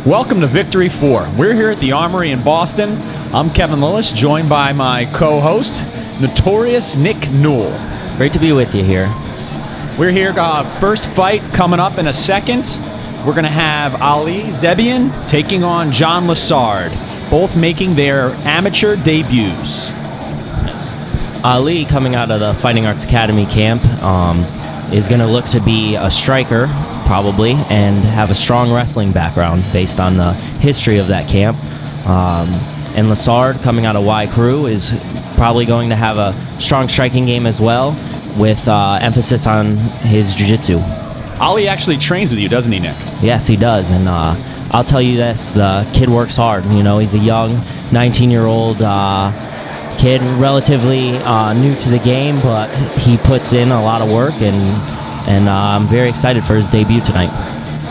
Welcome to Victory 4. We're here at the Armory in Boston. I'm Kevin Lillis, joined by my co-host, Notorious Nick Newell. Great to be with you here. We're here, first fight coming up in a second. We're going to have Ali Zebian taking on John Lassard, both making their amateur debuts. Yes. Ali, coming out of the Fighting Arts Academy camp, is going to look to be a striker, probably, and have a strong wrestling background based on the history of that camp. And Lassard, coming out of Y Crew, is probably going to have a strong striking game as well, with emphasis on his jiu-jitsu. Ali actually trains with you, doesn't he, Nick? Yes, he does, and I'll tell you this, the kid works hard. You know, he's a young 19-year-old kid, relatively new to the game, but he puts in a lot of work, and I'm very excited for his debut tonight.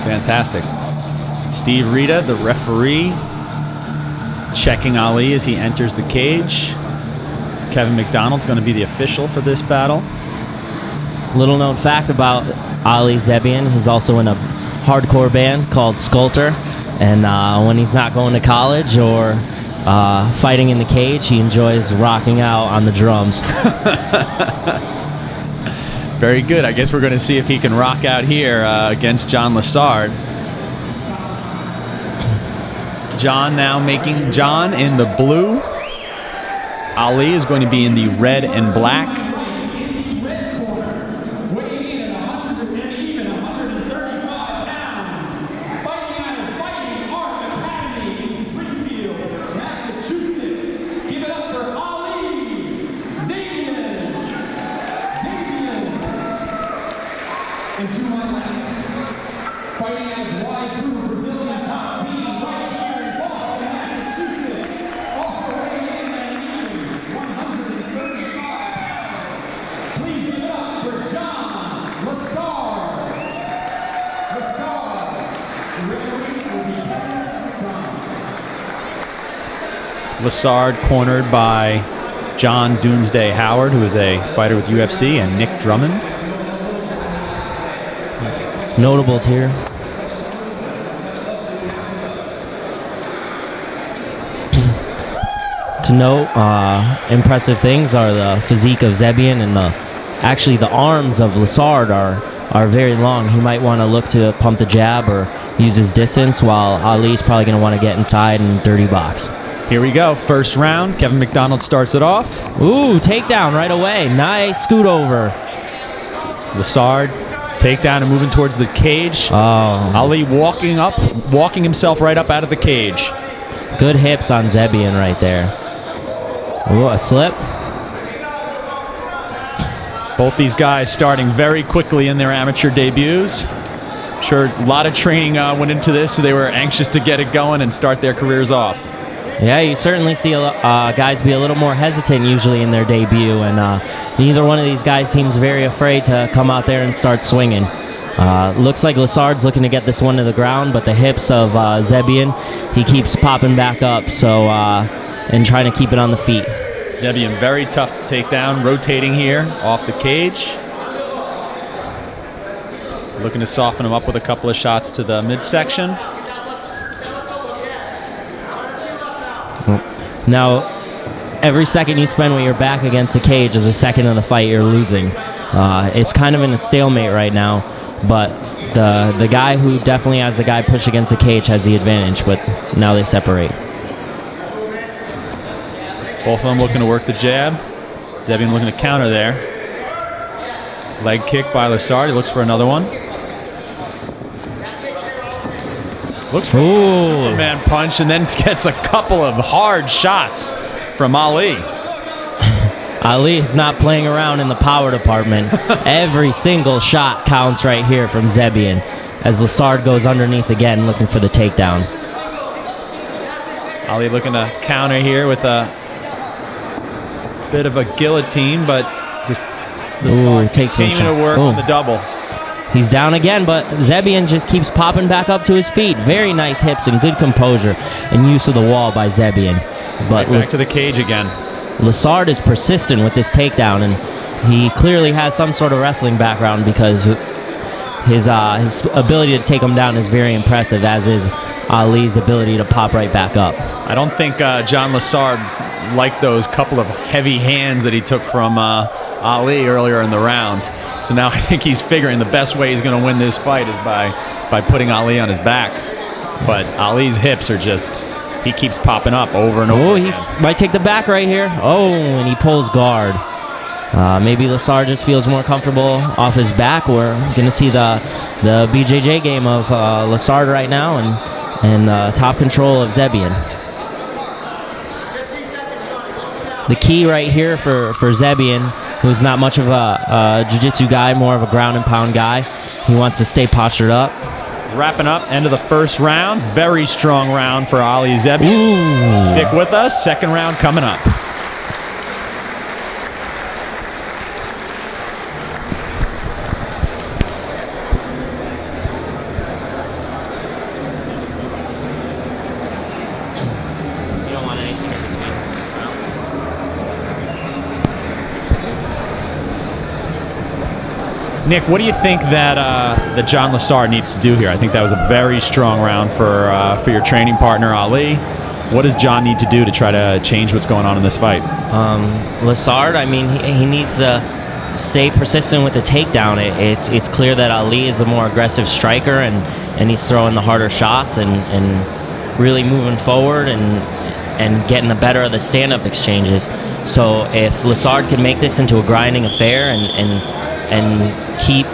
Fantastic. Steve Rita, the referee, checking Ali as he enters the cage. Kevin McDonald's going to be the official for this battle. Little known fact about Ali Zebian, he's also in a hardcore band called Sculptor, and when he's not going to college or fighting in the cage, he enjoys rocking out on the drums. Very good. I guess we're going to see if he can rock out here against John Lassard. John now making John in the blue. Ali is going to be in the red and black. And to my left, fighting out of Y Crew, Brazilian top team, right here in Boston, Massachusetts. Also weighing in at nearly 135 pounds. Please give it up for John Lassard. The referee will be Kevin McDonald. Lassard cornered by John Doomsday Howard, who is a fighter with UFC, and Nick Drummond. Notables here. To note, impressive things are the physique of Zebian, and actually the arms of Lassard are very long. He might want to look to pump the jab or use his distance, while Ali's probably going to want to get inside and dirty box. Here we go. First round. Kevin McDonald starts it off. Ooh, takedown right away. Nice scoot over. Lassard takedown and moving towards the cage. Oh. Ali walking himself right up out of the cage. Good hips on Zebian right there. Ooh, a slip. Both these guys starting very quickly in their amateur debuts. Sure, a lot of training went into this, so they were anxious to get it going and start their careers off. Yeah, you certainly see guys be a little more hesitant usually in their debut, and neither one of these guys seems very afraid to come out there and start swinging. Looks like Lassard's looking to get this one to the ground, but the hips of Zebian, he keeps popping back up, so and trying to keep it on the feet. Zebian very tough to take down, rotating here off the cage. Looking to soften him up with a couple of shots to the midsection. Now, every second you spend with your back against the cage is a second of the fight you're losing. It's kind of in a stalemate right now, but the guy who definitely has the guy push against the cage has the advantage, but now they separate. Both of them looking to work the jab. Zebian looking to counter there. Leg kick by Lassard. He looks for another one. Looks for a Superman punch and then gets a couple of hard shots from Ali. Ali is not playing around in the power department. Every single shot counts right here from Zebian as Lassard goes underneath again looking for the takedown. Ali looking to counter here with a bit of a guillotine, but just Lassard continuing to work on the double. He's down again, but Zebian just keeps popping back up to his feet. Very nice hips and good composure and use of the wall by Zebian. But back to the cage again. Lassard is persistent with this takedown, and he clearly has some sort of wrestling background because his ability to take him down is very impressive, as is Ali's ability to pop right back up. I don't think John Lassard liked those couple of heavy hands that he took from Ali earlier in the round. So now I think he's figuring the best way he's going to win this fight is by putting Ali on his back. But Ali's hips are just, he keeps popping up over and over. Oh, he might take the back right here. Oh, and he pulls guard. Maybe Lassard just feels more comfortable off his back. We're going to see the BJJ game of Lassard right now and top control of Zebian. The key right here for Zebian, who's not much of a jiu-jitsu guy, more of a ground and pound guy, he wants to stay postured up. Wrapping up, end of the first round. Very strong round for Ali Zebian. Ooh. Stick with us. Second round coming up. You don't want anything in between. Nick, what do you think that John Lassard needs to do here? I think that was a very strong round for your training partner, Ali. What does John need to do to try to change what's going on in this fight? Lassard, I mean, he needs to stay persistent with the takedown. It's clear that Ali is a more aggressive striker, and he's throwing the harder shots and really moving forward and getting the better of the stand-up exchanges. So if Lassard can make this into a grinding affair and keep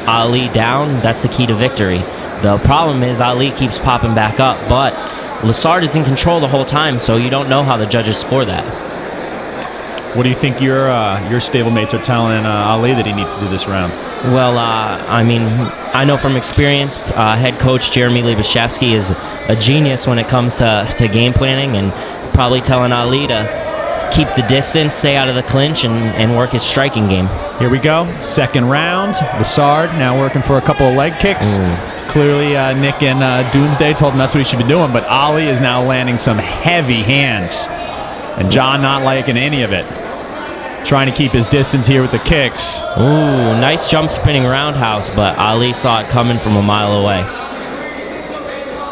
Ali down, that's the key to victory. The problem is Ali keeps popping back up, but Lassard is in control the whole time, so you don't know how the judges score that. What do you think your stablemates are telling Ali that he needs to do this round? Well, I mean, I know from experience, head coach Jeremy Libashevsky is a genius when it comes to game planning, and probably telling Ali to keep the distance, stay out of the clinch, and work his striking game. Here we go. Second round. Lassard now working for a couple of leg kicks. Clearly, Nick and Doomsday told him that's what he should be doing, but Ali is now landing some heavy hands. And John not liking any of it. Trying to keep his distance here with the kicks. Ooh, nice jump spinning roundhouse, but Ali saw it coming from a mile away.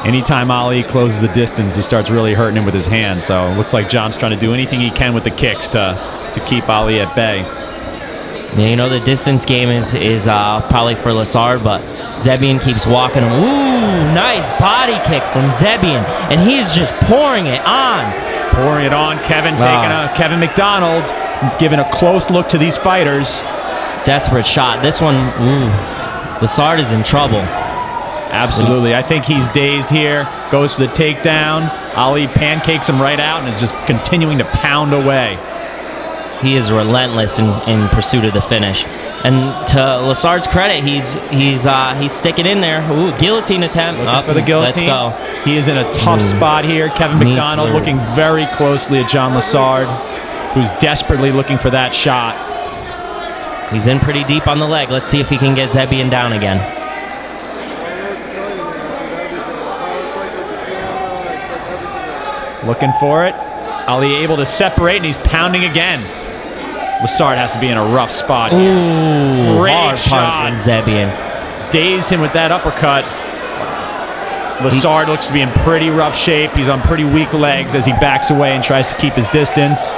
Anytime Ali closes the distance, he starts really hurting him with his hands. So it looks like John's trying to do anything he can with the kicks to keep Ali at bay. Yeah, you know, the distance game is probably for Lassard, but Zebian keeps walking him. Ooh, nice body kick from Zebian, and he is just pouring it on. Pouring it on. Kevin McDonald giving a close look to these fighters. Desperate shot. This one, ooh, Lassard is in trouble. Absolutely. I think he's dazed here. Goes for the takedown. Ali pancakes him right out and is just continuing to pound away. He is relentless in pursuit of the finish. And to Lassard's credit, he's sticking in there. Ooh, guillotine attempt. Looking for the guillotine. Let's go. He is in a tough spot here. Kevin McDonald looking very closely at John Lassard, who's desperately looking for that shot. He's in pretty deep on the leg. Let's see if he can get Zebian down again. Looking for it. Ali able to separate, and he's pounding again. Lassard has to be in a rough spot here. Ooh, great hard shot. punch from Zebian. Dazed him with that uppercut. Lassard looks to be in pretty rough shape. He's on pretty weak legs as he backs away and tries to keep his distance.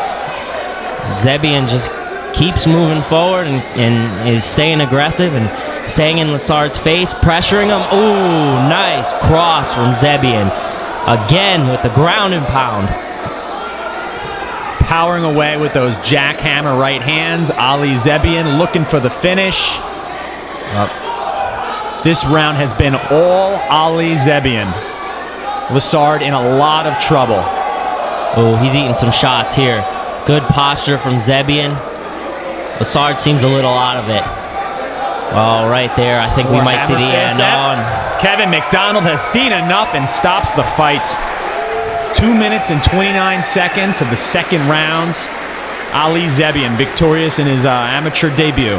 Zebian just keeps moving forward and is staying aggressive and staying in Lassard's face, pressuring him. Ooh, nice cross from Zebian. Again with the ground and pound. Powering away with those jackhammer right hands. Ali Zebian looking for the finish. This round has been all Ali Zebian. Lassard in a lot of trouble. Oh, he's eating some shots here. Good posture from Zebian. Lassard seems a little out of it. Oh, right there. I think we might see the end on. Kevin McDonald has seen enough and stops the fight. 2 minutes and 29 seconds of the second round. Ali Zebian victorious in his amateur debut.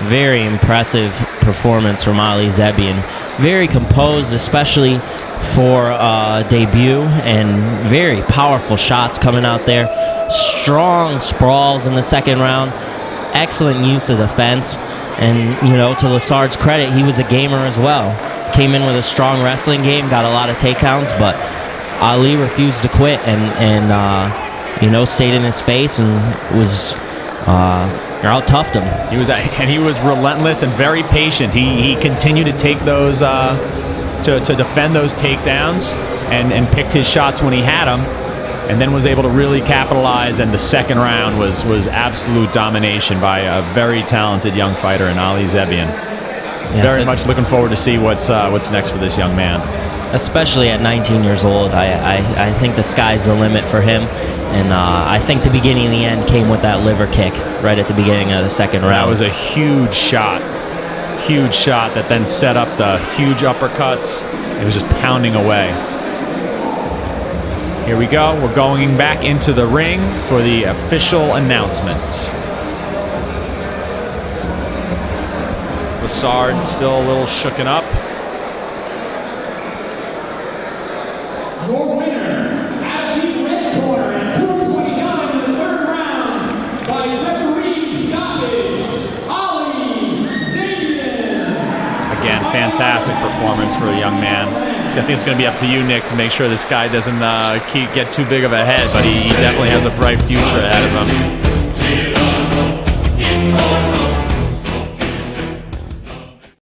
Very impressive performance from Ali Zebian. Very composed, especially for debut, and very powerful shots coming out there. Strong sprawls in the second round. Excellent use of the fence. And, you know, to Lassard's credit, he was a gamer as well. came in with a strong wrestling game, got a lot of takedowns, but Ali refused to quit and stayed in his face and was out-toughed him. He was relentless and very patient. He continued to take those to defend those takedowns and picked his shots when he had them, and then was able to really capitalize. And the second round was absolute domination by a very talented young fighter in Ali Zebian. Very much looking forward to see what's next for this young man. Especially at 19 years old, I think the sky's the limit for him. And I think the beginning and the end came with that liver kick right at the beginning of the second round. That was a huge shot that then set up the huge uppercuts. It was just pounding away. Here we go. We're going back into the ring for the official announcement. Lassard still a little shooken up. Your winner, out of the red corner at 229 in the third round, by referee stoppage, Ali Zebian. Again, fantastic performance for the young man. So I think it's going to be up to you, Nick, to make sure this guy doesn't get too big of a head, but he definitely has a bright future ahead of him.